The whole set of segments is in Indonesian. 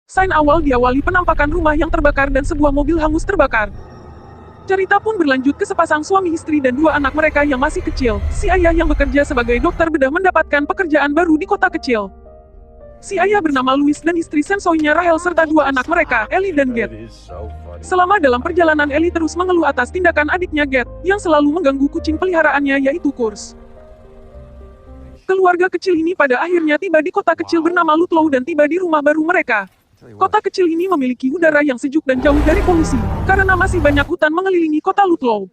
Scene awal diawali penampakan rumah yang terbakar dan sebuah mobil hangus terbakar. Cerita pun berlanjut ke sepasang suami istri dan dua anak mereka yang masih kecil. Si ayah yang bekerja sebagai dokter bedah mendapatkan pekerjaan baru di kota kecil. Si ayah bernama Louis dan istri sensoinya Rahel serta dua anak mereka, Ellie dan Get. Selama dalam perjalanan Ellie terus mengeluh atas tindakan adiknya Get, yang selalu mengganggu kucing peliharaannya yaitu Kurs. Keluarga kecil ini pada akhirnya tiba di kota kecil bernama Ludlow dan tiba di rumah baru mereka. Kota kecil ini memiliki udara yang sejuk dan jauh dari polusi, karena masih banyak hutan mengelilingi kota Ludlow.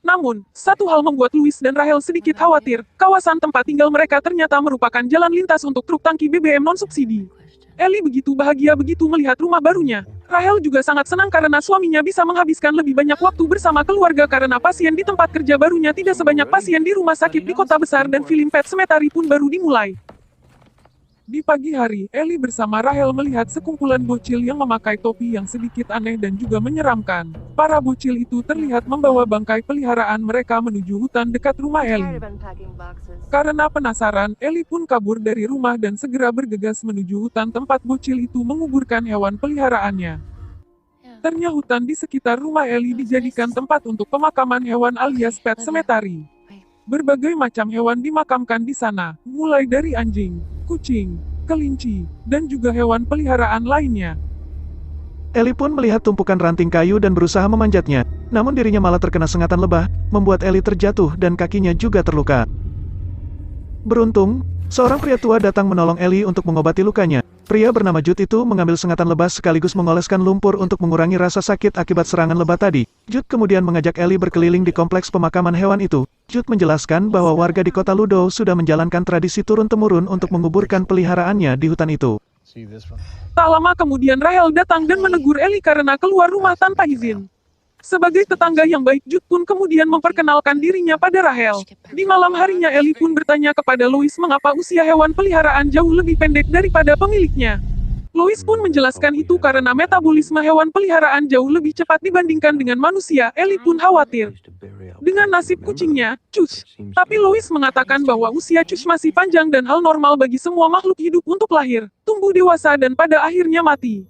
Namun, satu hal membuat Louis dan Rahel sedikit khawatir, kawasan tempat tinggal mereka ternyata merupakan jalan lintas untuk truk tangki BBM non-subsidi. Ellie begitu bahagia begitu melihat rumah barunya. Rahel juga sangat senang karena suaminya bisa menghabiskan lebih banyak waktu bersama keluarga karena pasien di tempat kerja barunya tidak sebanyak pasien di rumah sakit di kota besar dan film Pet Sematary pun baru dimulai. Di pagi hari, Ellie bersama Rahel melihat sekumpulan bocil yang memakai topi yang sedikit aneh dan juga menyeramkan. Para bocil itu terlihat membawa bangkai peliharaan mereka menuju hutan dekat rumah Ellie. Karena penasaran, Ellie pun kabur dari rumah dan segera bergegas menuju hutan tempat bocil itu menguburkan hewan peliharaannya. Ternyata hutan di sekitar rumah Ellie dijadikan tempat untuk pemakaman hewan alias pet cemetery. Berbagai macam hewan dimakamkan di sana, mulai dari anjing, kucing, kelinci, dan juga hewan peliharaan lainnya. Ellie pun melihat tumpukan ranting kayu dan berusaha memanjatnya, namun dirinya malah terkena sengatan lebah, membuat Ellie terjatuh dan kakinya juga terluka. Beruntung, seorang pria tua datang menolong Ellie untuk mengobati lukanya. Pria bernama Jude itu mengambil sengatan lebah sekaligus mengoleskan lumpur untuk mengurangi rasa sakit akibat serangan lebah tadi. Jude kemudian mengajak Ellie berkeliling di kompleks pemakaman hewan itu. Jude menjelaskan bahwa warga di kota Ludlow sudah menjalankan tradisi turun-temurun untuk menguburkan peliharaannya di hutan itu. Tak lama kemudian Rahel datang dan menegur Ellie karena keluar rumah tanpa izin. Sebagai tetangga yang baik, Jude pun kemudian memperkenalkan dirinya pada Rahel. Di malam harinya Ellie pun bertanya kepada Louis mengapa usia hewan peliharaan jauh lebih pendek daripada pemiliknya. Louis pun menjelaskan itu karena metabolisme hewan peliharaan jauh lebih cepat dibandingkan dengan manusia. Ellie pun khawatir dengan nasib kucingnya, Cush. Tapi Louis mengatakan bahwa usia Cush masih panjang dan hal normal bagi semua makhluk hidup untuk lahir, tumbuh dewasa dan pada akhirnya mati.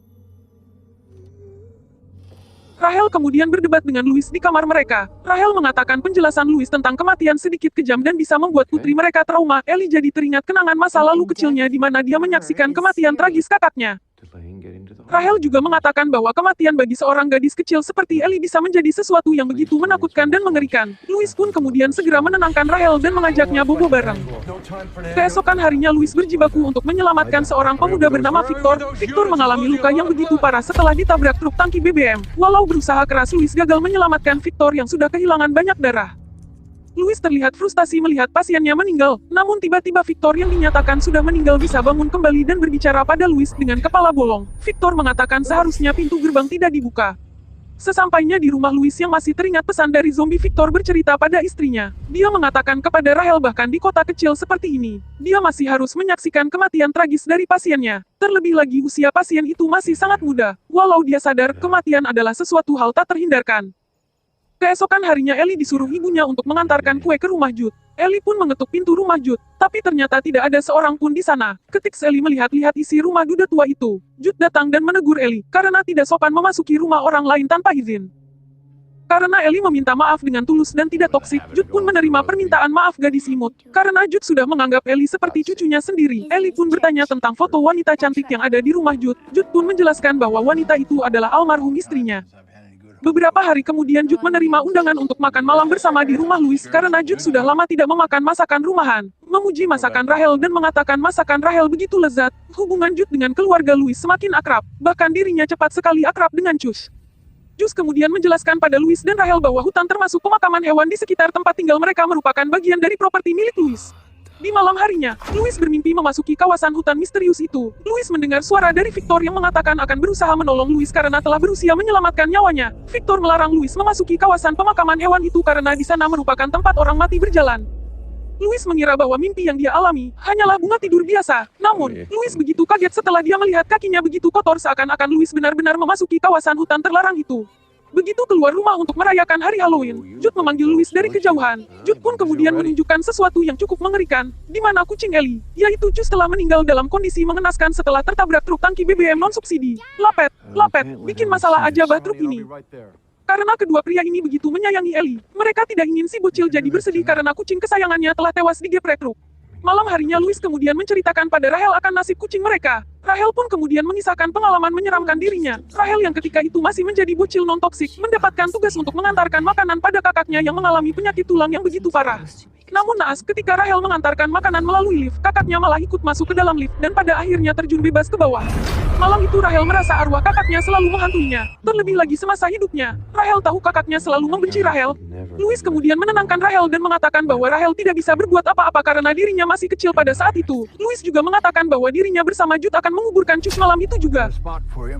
Rahel kemudian berdebat dengan Louis di kamar mereka. Rahel mengatakan penjelasan Louis tentang kematian sedikit kejam dan bisa membuat putri mereka trauma. Ellie jadi teringat kenangan masa lalu kecilnya di mana dia menyaksikan kematian tragis kakaknya. Rahel juga mengatakan bahwa kematian bagi seorang gadis kecil seperti Ellie bisa menjadi sesuatu yang begitu menakutkan dan mengerikan. Louis pun kemudian segera menenangkan Rahel dan mengajaknya bobo bareng. Keesokan harinya Louis berjibaku untuk menyelamatkan seorang pemuda bernama Victor. Victor mengalami luka yang begitu parah setelah ditabrak truk tangki BBM. Walau berusaha keras, Louis gagal menyelamatkan Victor yang sudah kehilangan banyak darah. Louis terlihat frustasi melihat pasiennya meninggal, namun tiba-tiba Victor yang dinyatakan sudah meninggal bisa bangun kembali dan berbicara pada Louis dengan kepala bolong. Victor mengatakan seharusnya pintu gerbang tidak dibuka. Sesampainya di rumah Louis yang masih teringat pesan dari zombie, Victor bercerita pada istrinya. Dia mengatakan kepada Rahel bahkan di kota kecil seperti ini, dia masih harus menyaksikan kematian tragis dari pasiennya. Terlebih lagi usia pasien itu masih sangat muda, walau dia sadar kematian adalah sesuatu hal tak terhindarkan. Keesokan harinya Ellie disuruh ibunya untuk mengantarkan kue ke rumah Jude. Ellie pun mengetuk pintu rumah Jude, tapi ternyata tidak ada seorang pun di sana. Ketika Ellie melihat-lihat isi rumah duda tua itu, Jude datang dan menegur Ellie, karena tidak sopan memasuki rumah orang lain tanpa izin. Karena Ellie meminta maaf dengan tulus dan tidak toksik, Jude pun menerima permintaan maaf gadis imut. Karena Jude sudah menganggap Ellie seperti cucunya sendiri, Ellie pun bertanya tentang foto wanita cantik yang ada di rumah Jude. Jude pun menjelaskan bahwa wanita itu adalah almarhum istrinya. Beberapa hari kemudian Jude menerima undangan untuk makan malam bersama di rumah Louis karena Jude sudah lama tidak memakan masakan rumahan. Memuji masakan Rahel dan mengatakan masakan Rahel begitu lezat. Hubungan Jude dengan keluarga Louis semakin akrab, bahkan dirinya cepat sekali akrab dengan Cush. Jude kemudian menjelaskan pada Louis dan Rahel bahwa hutan termasuk pemakaman hewan di sekitar tempat tinggal mereka merupakan bagian dari properti milik Louis. Di malam harinya, Louis bermimpi memasuki kawasan hutan misterius itu. Louis mendengar suara dari Victor yang mengatakan akan berusaha menolong Louis karena telah berusia menyelamatkan nyawanya. Victor melarang Louis memasuki kawasan pemakaman hewan itu karena di sana merupakan tempat orang mati berjalan. Louis mengira bahwa mimpi yang dia alami hanyalah bunga tidur biasa. Namun, Louis begitu kaget setelah dia melihat kakinya begitu kotor seakan-akan Louis benar-benar memasuki kawasan hutan terlarang itu. Begitu keluar rumah untuk merayakan hari Halloween, Jude memanggil Louis dari kejauhan. Jude pun kemudian menunjukkan sesuatu yang cukup mengerikan, di mana kucing Ellie, yaitu Cus, telah meninggal dalam kondisi mengenaskan setelah tertabrak truk tangki BBM non-subsidi. Lapet, bikin masalah aja bah truk ini. Karena kedua pria ini begitu menyayangi Ellie, mereka tidak ingin si bocil jadi bersedih karena kucing kesayangannya telah tewas digeprek truk. Malam harinya Louis kemudian menceritakan pada Rahel akan nasib kucing mereka. Rahel pun kemudian mengisahkan pengalaman menyeramkan dirinya. Rahel yang ketika itu masih menjadi bocil non-toksik, mendapatkan tugas untuk mengantarkan makanan pada kakaknya yang mengalami penyakit tulang yang begitu parah. Namun naas, ketika Rahel mengantarkan makanan melalui lift, kakaknya malah ikut masuk ke dalam lift dan pada akhirnya terjun bebas ke bawah. Malam itu Rahel merasa arwah kakaknya selalu menghantuinya. Terlebih lagi semasa hidupnya, Rahel tahu kakaknya selalu membenci Rahel. Louis kemudian menenangkan Rahel dan mengatakan bahwa Rahel tidak bisa berbuat apa-apa karena dirinya masih kecil pada saat itu. Louis juga mengatakan bahwa dirinya bersama Jude akan menguburkan Cus malam itu juga.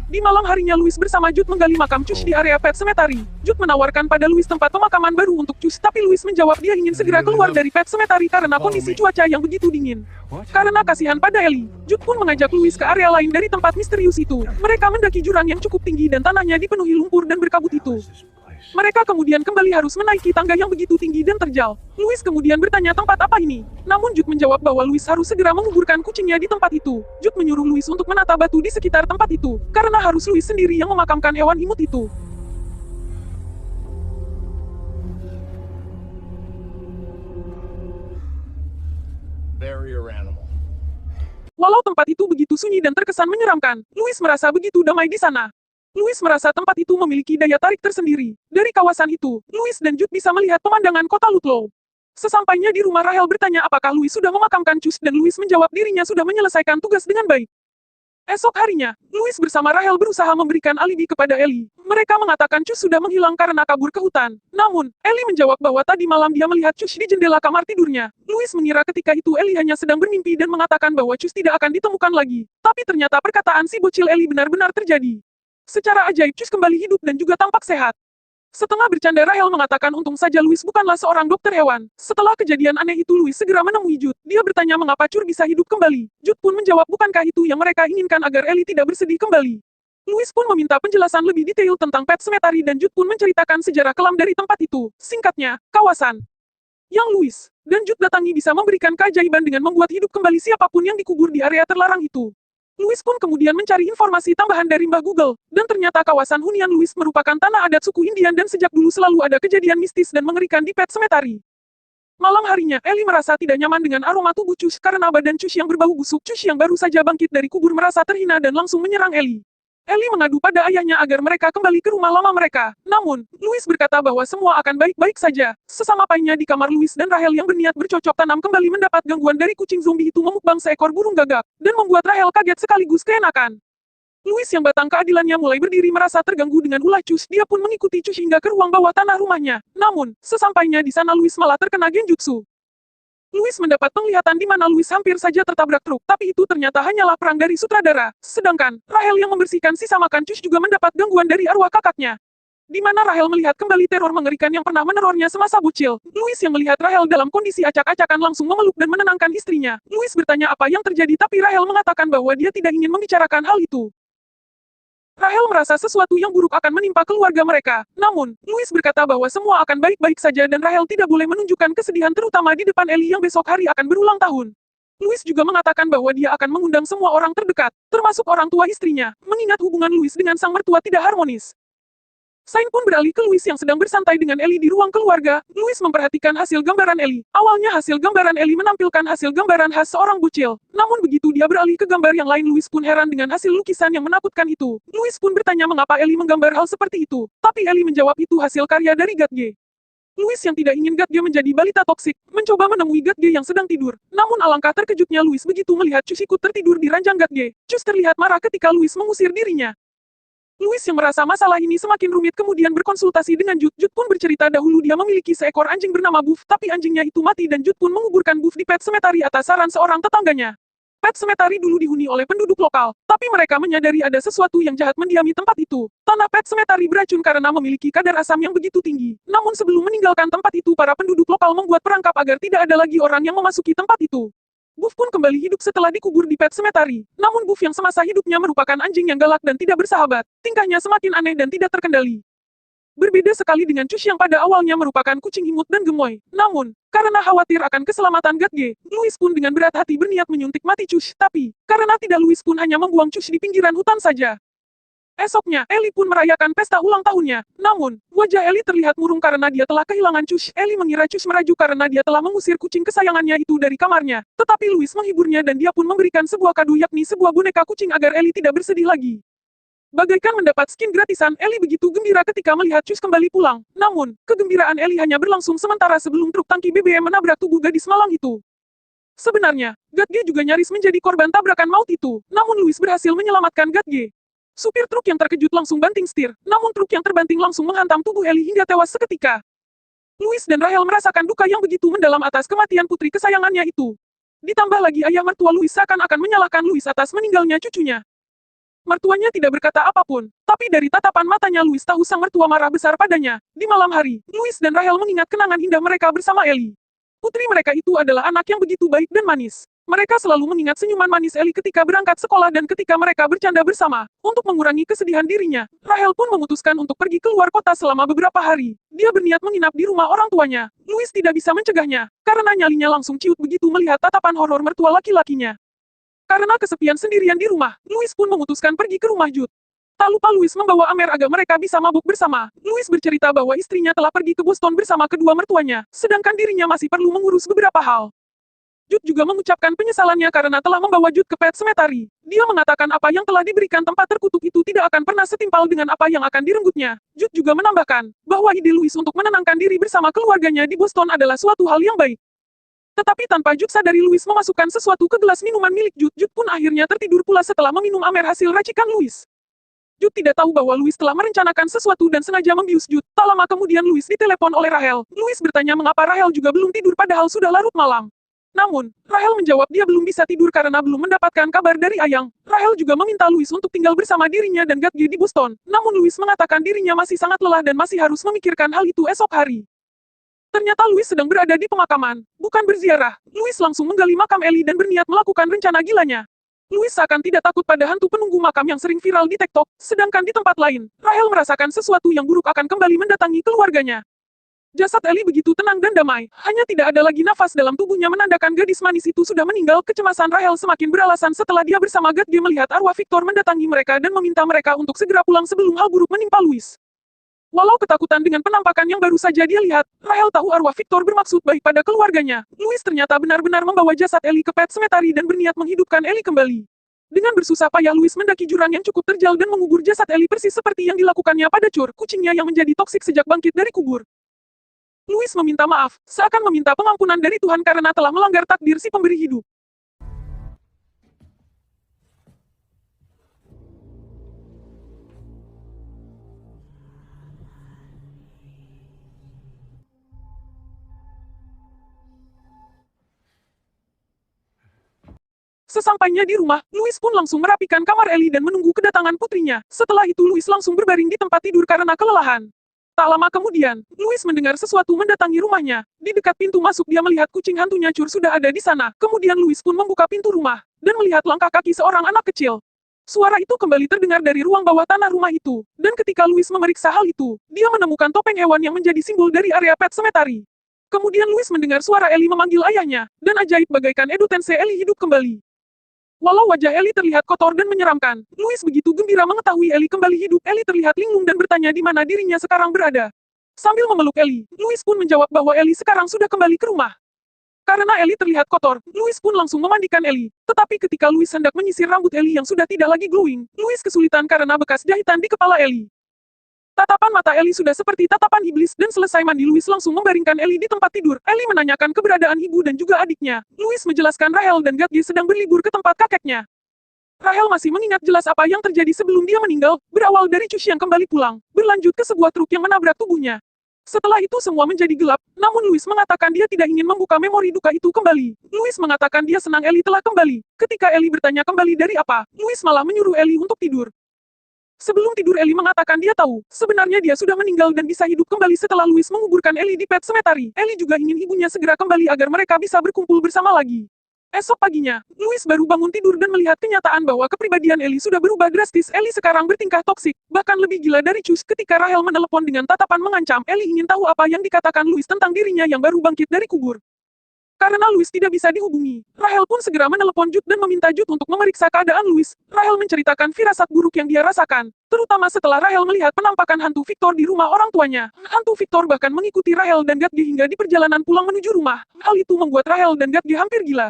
Di malam harinya Louis bersama Jude menggali makam Cus di area Pet Cemetery. Jude menawarkan pada Louis tempat pemakaman baru untuk Cus, tapi Louis menjawab dia ingin segera keluar dari Pet Cemetery karena kondisi cuaca yang begitu dingin. Karena kasihan pada Ellie, Jude pun mengajak Louis ke area lain dari tempat misterius itu. Mereka mendaki jurang yang cukup tinggi dan tanahnya dipenuhi lumpur dan berkabut itu. Mereka kemudian kembali harus menaiki tangga yang begitu tinggi dan terjal. Louis kemudian bertanya tempat apa ini. Namun Jude menjawab bahwa Louis harus segera menguburkan kucingnya di tempat itu. Jude menyuruh Louis untuk menata batu di sekitar tempat itu, karena harus Louis sendiri yang memakamkan hewan imut itu. Barrier animal. Walau tempat itu begitu sunyi dan terkesan menyeramkan, Louis merasa begitu damai di sana. Louis merasa tempat itu memiliki daya tarik tersendiri. Dari kawasan itu, Louis dan Jude bisa melihat pemandangan kota Ludlow. Sesampainya di rumah, Rahel bertanya apakah Louis sudah memakamkan Cus dan Louis menjawab dirinya sudah menyelesaikan tugas dengan baik. Esok harinya, Louis bersama Rahel berusaha memberikan alibi kepada Ellie. Mereka mengatakan Cus sudah menghilang karena kabur ke hutan. Namun, Ellie menjawab bahwa tadi malam dia melihat Cus di jendela kamar tidurnya. Louis mengira ketika itu Ellie hanya sedang bermimpi dan mengatakan bahwa Cus tidak akan ditemukan lagi. Tapi ternyata perkataan si bocil Ellie benar-benar terjadi. Secara ajaib Cus kembali hidup dan juga tampak sehat. Setengah bercanda Rahel mengatakan untung saja Louis bukanlah seorang dokter hewan. Setelah kejadian aneh itu Louis segera menemui Jude. Dia bertanya mengapa Cur bisa hidup kembali. Jude pun menjawab bukankah itu yang mereka inginkan agar Ellie tidak bersedih kembali. Louis pun meminta penjelasan lebih detail tentang Pet Cemetery dan Jude pun menceritakan sejarah kelam dari tempat itu. Singkatnya, kawasan yang Louis dan Jude datangi bisa memberikan keajaiban dengan membuat hidup kembali siapapun yang dikubur di area terlarang itu. Louis pun kemudian mencari informasi tambahan dari Mbah Google, dan ternyata kawasan hunian Louis merupakan tanah adat suku Indian dan sejak dulu selalu ada kejadian mistis dan mengerikan di Pet Cemetery. Malam harinya, Ellie merasa tidak nyaman dengan aroma tubuh Cus karena badan Cus yang berbau busuk. Cus yang baru saja bangkit dari kubur merasa terhina dan langsung menyerang Ellie. Ellie mengadu pada ayahnya agar mereka kembali ke rumah lama mereka. Namun, Louis berkata bahwa semua akan baik-baik saja. Sesama painnya di kamar Louis dan Rahel yang berniat bercocok tanam kembali mendapat gangguan dari kucing zombie itu memukbang seekor burung gagak, dan membuat Rahel kaget sekaligus keenakan. Louis yang batang keadilannya mulai berdiri merasa terganggu dengan ulah Cus. Dia pun mengikuti Cus hingga ke ruang bawah tanah rumahnya. Namun, sesampainya di sana Louis malah terkena genjutsu. Louis mendapat penglihatan di mana Louis hampir saja tertabrak truk, tapi itu ternyata hanyalah perang dari sutradara. Sedangkan, Rahel yang membersihkan sisa makan Cus juga mendapat gangguan dari arwah kakaknya. Di mana Rahel melihat kembali teror mengerikan yang pernah menerornya semasa bocil. Louis yang melihat Rahel dalam kondisi acak-acakan langsung memeluk dan menenangkan istrinya. Louis bertanya apa yang terjadi tapi Rahel mengatakan bahwa dia tidak ingin membicarakan hal itu. Rahel merasa sesuatu yang buruk akan menimpa keluarga mereka. Namun, Louis berkata bahwa semua akan baik-baik saja dan Rahel tidak boleh menunjukkan kesedihan terutama di depan Ellie yang besok hari akan berulang tahun. Louis juga mengatakan bahwa dia akan mengundang semua orang terdekat, termasuk orang tua istrinya, mengingat hubungan Louis dengan sang mertua tidak harmonis. Sain pun beralih ke Louis yang sedang bersantai dengan Ellie di ruang keluarga. Louis memperhatikan hasil gambaran Ellie. Awalnya hasil gambaran Ellie menampilkan hasil gambaran khas seorang bocil. Namun begitu dia beralih ke gambar yang lain Louis pun heran dengan hasil lukisan yang menakutkan itu. Louis pun bertanya mengapa Ellie menggambar hal seperti itu. Tapi Ellie menjawab itu hasil karya dari Gatge. Louis yang tidak ingin Gatge menjadi balita toksik, mencoba menemui Gatge yang sedang tidur. Namun alangkah terkejutnya Louis begitu melihat Cus ikut tertidur di ranjang Gatge. Cus terlihat marah ketika Louis mengusir dirinya. Louis yang merasa masalah ini semakin rumit kemudian berkonsultasi dengan Jude. Jude pun bercerita dahulu dia memiliki seekor anjing bernama Buff, tapi anjingnya itu mati dan Jude pun menguburkan Buff di Pet Cemetery atas saran seorang tetangganya. Pet Cemetery dulu dihuni oleh penduduk lokal, tapi mereka menyadari ada sesuatu yang jahat mendiami tempat itu. Tanah Pet Cemetery beracun karena memiliki kadar asam yang begitu tinggi. Namun sebelum meninggalkan tempat itu para penduduk lokal membuat perangkap agar tidak ada lagi orang yang memasuki tempat itu. Buff pun kembali hidup setelah dikubur di Pet Cemetery. Namun Buff yang semasa hidupnya merupakan anjing yang galak dan tidak bersahabat. Tingkahnya semakin aneh dan tidak terkendali. Berbeda sekali dengan Cush yang pada awalnya merupakan kucing imut dan gemoy. Namun, karena khawatir akan keselamatan Gatge, Louis pun dengan berat hati berniat menyuntik mati Cush. Tapi, karena tidak, Louis pun hanya membuang Cush di pinggiran hutan saja. Esoknya, Ellie pun merayakan pesta ulang tahunnya. Namun, wajah Ellie terlihat murung karena dia telah kehilangan Cush. Ellie mengira Cush merajuk karena dia telah mengusir kucing kesayangannya itu dari kamarnya. Tetapi Louis menghiburnya dan dia pun memberikan sebuah kado, yakni sebuah boneka kucing agar Ellie tidak bersedih lagi. Bagaikan mendapat skin gratisan, Ellie begitu gembira ketika melihat Cush kembali pulang. Namun, kegembiraan Ellie hanya berlangsung sementara sebelum truk tangki BBM menabrak tubuh gadis malang itu. Sebenarnya, Gatge juga nyaris menjadi korban tabrakan maut itu. Namun Louis berhasil menyelamatkan Gatge. Supir truk yang terkejut langsung banting setir, namun truk yang terbanting langsung menghantam tubuh Ellie hingga tewas seketika. Louis dan Rahel merasakan duka yang begitu mendalam atas kematian putri kesayangannya itu. Ditambah lagi ayah mertua Louis seakan-akan menyalahkan Louis atas meninggalnya cucunya. Mertuanya tidak berkata apapun, tapi dari tatapan matanya Louis tahu sang mertua marah besar padanya. Di malam hari, Louis dan Rahel mengingat kenangan indah mereka bersama Ellie. Putri mereka itu adalah anak yang begitu baik dan manis. Mereka selalu mengingat senyuman manis Ellie ketika berangkat sekolah dan ketika mereka bercanda bersama. Untuk mengurangi kesedihan dirinya, Rahel pun memutuskan untuk pergi keluar kota selama beberapa hari. Dia berniat menginap di rumah orang tuanya. Louis tidak bisa mencegahnya, karena nyalinya langsung ciut begitu melihat tatapan horor mertua laki-lakinya. Karena kesepian sendirian di rumah, Louis pun memutuskan pergi ke rumah Jude. Tak lupa Louis membawa Amer agar mereka bisa mabuk bersama. Louis bercerita bahwa istrinya telah pergi ke Boston bersama kedua mertuanya, sedangkan dirinya masih perlu mengurus beberapa hal. Jude juga mengucapkan penyesalannya karena telah membawa Jude ke Pet Sematary. Dia mengatakan apa yang telah diberikan tempat terkutuk itu tidak akan pernah setimpal dengan apa yang akan direnggutnya. Jude juga menambahkan bahwa ide Louis untuk menenangkan diri bersama keluarganya di Boston adalah suatu hal yang baik. Tetapi tanpa Jude sadari, Louis memasukkan sesuatu ke gelas minuman milik Jude. Jude pun akhirnya tertidur pula setelah meminum Amer hasil racikan Louis. Jude tidak tahu bahwa Louis telah merencanakan sesuatu dan sengaja membius Jude. Tak lama kemudian Louis ditelepon oleh Rahel. Louis bertanya mengapa Rahel juga belum tidur padahal sudah larut malam. Namun, Rahel menjawab dia belum bisa tidur karena belum mendapatkan kabar dari Ayang. Rahel juga meminta Louis untuk tinggal bersama dirinya dan Gatge di Boston. Namun Louis mengatakan dirinya masih sangat lelah dan masih harus memikirkan hal itu esok hari. Ternyata Louis sedang berada di pemakaman, bukan berziarah. Louis langsung menggali makam Ellie dan berniat melakukan rencana gilanya. Louis seakan tidak takut pada hantu penunggu makam yang sering viral di TikTok, sedangkan di tempat lain, Rahel merasakan sesuatu yang buruk akan kembali mendatangi keluarganya. Jasad Ellie begitu tenang dan damai, hanya tidak ada lagi nafas dalam tubuhnya menandakan gadis manis itu sudah meninggal. Kecemasan Rahel semakin beralasan setelah dia bersama Gatge melihat arwah Victor mendatangi mereka dan meminta mereka untuk segera pulang sebelum hal buruk menimpa Louis. Walau ketakutan dengan penampakan yang baru saja dia lihat, Rahel tahu arwah Victor bermaksud baik pada keluarganya. Louis ternyata benar-benar membawa jasad Ellie ke Pet Sematary dan berniat menghidupkan Ellie kembali. Dengan bersusah payah Louis mendaki jurang yang cukup terjal dan mengubur jasad Ellie persis seperti yang dilakukannya pada Cur, kucingnya yang menjadi toksik sejak bangkit dari kubur. Louis meminta maaf, seakan meminta pengampunan dari Tuhan karena telah melanggar takdir si pemberi hidup. Sesampainya di rumah, Louis pun langsung merapikan kamar Ellie dan menunggu kedatangan putrinya. Setelah itu Louis langsung berbaring di tempat tidur karena kelelahan. Tak lama kemudian, Louis mendengar sesuatu mendatangi rumahnya. Di dekat pintu masuk dia melihat kucing hantunya Cur sudah ada di sana. Kemudian Louis pun membuka pintu rumah, dan melihat langkah kaki seorang anak kecil. Suara itu kembali terdengar dari ruang bawah tanah rumah itu. Dan ketika Louis memeriksa hal itu, dia menemukan topeng hewan yang menjadi simbol dari area Pet Sematary. Kemudian Louis mendengar suara Ellie memanggil ayahnya, dan ajaib bagaikan Edo Tensei Ellie hidup kembali. Walau wajah Ellie terlihat kotor dan menyeramkan, Louis begitu gembira mengetahui Ellie kembali hidup. Ellie terlihat linglung dan bertanya di mana dirinya sekarang berada. Sambil memeluk Ellie, Louis pun menjawab bahwa Ellie sekarang sudah kembali ke rumah. Karena Ellie terlihat kotor, Louis pun langsung memandikan Ellie. Tetapi ketika Louis hendak menyisir rambut Ellie yang sudah tidak lagi glowing, Louis kesulitan karena bekas jahitan di kepala Ellie. Tatapan mata Ellie sudah seperti tatapan iblis dan selesai mandi Louis langsung membaringkan Ellie di tempat tidur. Ellie menanyakan keberadaan ibu dan juga adiknya. Louis menjelaskan Rahel dan Gatge sedang berlibur ke tempat kakeknya. Rahel masih mengingat jelas apa yang terjadi sebelum dia meninggal, berawal dari Cush yang kembali pulang, berlanjut ke sebuah truk yang menabrak tubuhnya. Setelah itu semua menjadi gelap, namun Louis mengatakan dia tidak ingin membuka memori duka itu kembali. Louis mengatakan dia senang Ellie telah kembali. Ketika Ellie bertanya kembali dari apa, Louis malah menyuruh Ellie untuk tidur. Sebelum tidur Ellie mengatakan dia tahu, sebenarnya dia sudah meninggal dan bisa hidup kembali setelah Louis menguburkan Ellie di Pet Sematary. Ellie juga ingin ibunya segera kembali agar mereka bisa berkumpul bersama lagi. Esok paginya, Louis baru bangun tidur dan melihat kenyataan bahwa kepribadian Ellie sudah berubah drastis. Ellie sekarang bertingkah toksik, bahkan lebih gila dari Cus. Ketika Rahel menelepon dengan tatapan mengancam, Ellie ingin tahu apa yang dikatakan Louis tentang dirinya yang baru bangkit dari kubur. Karena Louis tidak bisa dihubungi, Rahel pun segera menelepon Jude dan meminta Jude untuk memeriksa keadaan Louis. Rahel menceritakan firasat buruk yang dia rasakan, terutama setelah Rahel melihat penampakan hantu Victor di rumah orang tuanya. Hantu Victor bahkan mengikuti Rahel dan Gatge hingga di perjalanan pulang menuju rumah. Hal itu membuat Rahel dan Gatge hampir gila.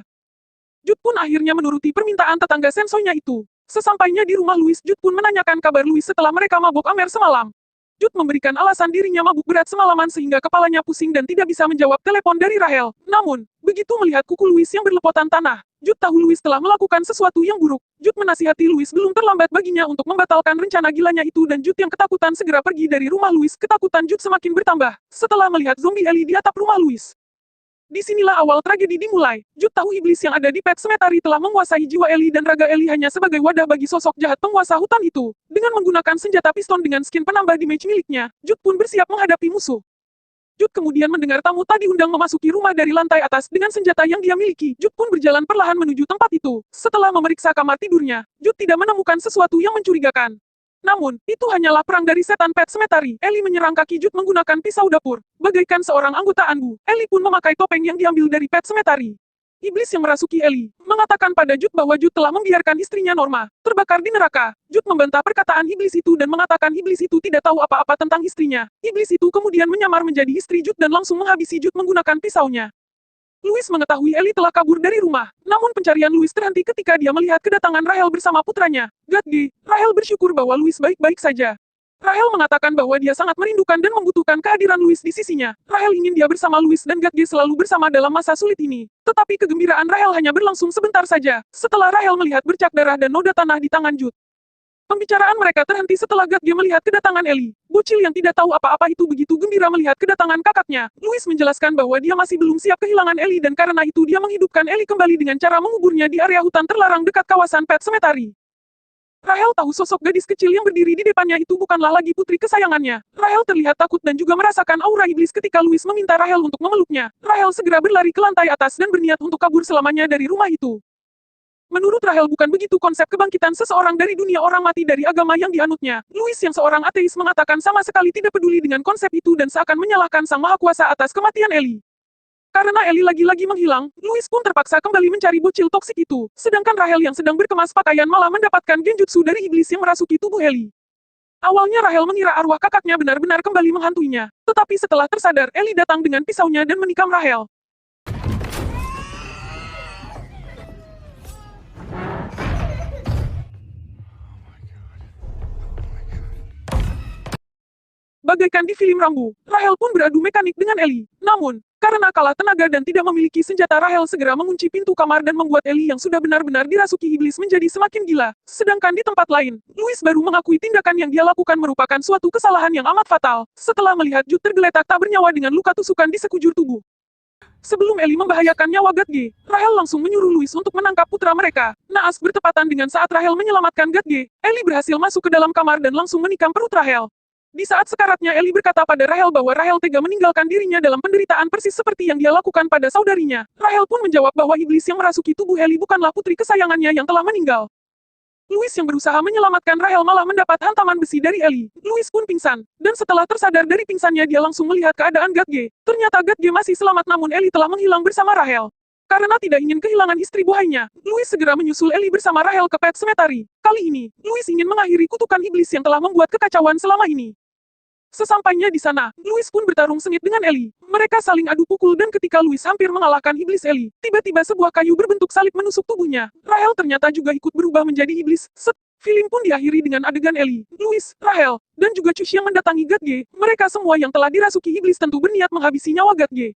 Jude pun akhirnya menuruti permintaan tetangga sensoinya itu. Sesampainya di rumah Louis, Jude pun menanyakan kabar Louis setelah mereka mabuk amer semalam. Jude memberikan alasan dirinya mabuk berat semalaman sehingga kepalanya pusing dan tidak bisa menjawab telepon dari Rahel. Namun, begitu melihat kuku Louis yang berlepotan tanah, Jude tahu Louis telah melakukan sesuatu yang buruk. Jude menasihati Louis belum terlambat baginya untuk membatalkan rencana gilanya itu dan Jude yang ketakutan segera pergi dari rumah Louis. Ketakutan Jude semakin bertambah setelah melihat zombie Ellie di atap rumah Louis. Disinilah awal tragedi dimulai. Jude tahu iblis yang ada di Pet Sematary telah menguasai jiwa Ellie dan raga Ellie hanya sebagai wadah bagi sosok jahat penguasa hutan itu. Dengan menggunakan senjata piston dengan skin penambah damage miliknya, Jude pun bersiap menghadapi musuh. Jude kemudian mendengar tamu tadi undang memasuki rumah dari lantai atas dengan senjata yang dia miliki. Jude pun berjalan perlahan menuju tempat itu. Setelah memeriksa kamar tidurnya, Jude tidak menemukan sesuatu yang mencurigakan. Namun, itu hanyalah perang dari setan Pet Sematary. Ellie menyerang kaki Jude menggunakan pisau dapur. Bagaikan seorang anggota ANBU, Ellie pun memakai topeng yang diambil dari Pet Sematary. Iblis yang merasuki Ellie, mengatakan pada Jude bahwa Jude telah membiarkan istrinya Norma terbakar di neraka. Jude membantah perkataan iblis itu dan mengatakan iblis itu tidak tahu apa-apa tentang istrinya. Iblis itu kemudian menyamar menjadi istri Jude dan langsung menghabisi Jude menggunakan pisaunya. Louis mengetahui Ellie telah kabur dari rumah, namun pencarian Louis terhenti ketika dia melihat kedatangan Rahel bersama putranya, Gatge. Rahel bersyukur bahwa Louis baik-baik saja. Rahel mengatakan bahwa dia sangat merindukan dan membutuhkan kehadiran Louis di sisinya. Rahel ingin dia bersama Louis dan Gatge selalu bersama dalam masa sulit ini. Tetapi kegembiraan Rahel hanya berlangsung sebentar saja, setelah Rahel melihat bercak darah dan noda tanah di tangan Jude. Pembicaraan mereka terhenti setelah Gatge melihat kedatangan Ellie. Bocil yang tidak tahu apa-apa itu begitu gembira melihat kedatangan kakaknya. Louis menjelaskan bahwa dia masih belum siap kehilangan Ellie dan karena itu dia menghidupkan Ellie kembali dengan cara menguburnya di area hutan terlarang dekat kawasan Pet Sematary. Rahel tahu sosok gadis kecil yang berdiri di depannya itu bukanlah lagi putri kesayangannya. Rahel terlihat takut dan juga merasakan aura iblis ketika Louis meminta Rahel untuk memeluknya. Rahel segera berlari ke lantai atas dan berniat untuk kabur selamanya dari rumah itu. Menurut Rahel bukan begitu konsep kebangkitan seseorang dari dunia orang mati dari agama yang dianutnya. Louis yang seorang ateis mengatakan sama sekali tidak peduli dengan konsep itu dan seakan menyalahkan Sang Maha Kuasa atas kematian Ellie. Karena Ellie lagi-lagi menghilang, Louis pun terpaksa kembali mencari bocil toksik itu. Sedangkan Rahel yang sedang berkemas pakaian malah mendapatkan genjutsu dari iblis yang merasuki tubuh Ellie. Awalnya Rahel mengira arwah kakaknya benar-benar kembali menghantuinya. Tetapi setelah tersadar, Ellie datang dengan pisaunya dan menikam Rahel. Bagaikan di film Rambo, Rahel pun beradu mekanik dengan Ellie. Namun, karena kalah tenaga dan tidak memiliki senjata, Rahel segera mengunci pintu kamar dan membuat Ellie yang sudah benar-benar dirasuki iblis menjadi semakin gila. Sedangkan di tempat lain, Louis baru mengakui tindakan yang dia lakukan merupakan suatu kesalahan yang amat fatal. Setelah melihat Jude tergeletak tak bernyawa dengan luka tusukan di sekujur tubuh. Sebelum Ellie membahayakan nyawa Gatge, Rahel langsung menyuruh Louis untuk menangkap putra mereka. Naas bertepatan dengan saat Rahel menyelamatkan Gatge, Ellie berhasil masuk ke dalam kamar dan langsung menikam perut Rahel. Di saat sekaratnya Ellie berkata pada Rahel bahwa Rahel tega meninggalkan dirinya dalam penderitaan persis seperti yang dia lakukan pada saudarinya. Rahel pun menjawab bahwa iblis yang merasuki tubuh Ellie bukanlah putri kesayangannya yang telah meninggal. Louis yang berusaha menyelamatkan Rahel malah mendapat hantaman besi dari Ellie. Louis pun pingsan, dan setelah tersadar dari pingsannya dia langsung melihat keadaan Gatge. Ternyata Gatge masih selamat namun Ellie telah menghilang bersama Rahel. Karena tidak ingin kehilangan istri buahnya, Louis segera menyusul Ellie bersama Rahel ke Pet Sematary. Kali ini, Louis ingin mengakhiri kutukan iblis yang telah membuat kekacauan selama ini. Sesampainya di sana, Louis pun bertarung sengit dengan Ellie. Mereka saling adu pukul dan ketika Louis hampir mengalahkan iblis Ellie, tiba-tiba sebuah kayu berbentuk salib menusuk tubuhnya. Rahel ternyata juga ikut berubah menjadi iblis. Film pun diakhiri dengan adegan Ellie, Louis, Rahel, dan juga Cush yang mendatangi Gatge. Mereka semua yang telah dirasuki iblis tentu berniat menghabisi nyawa Gatge.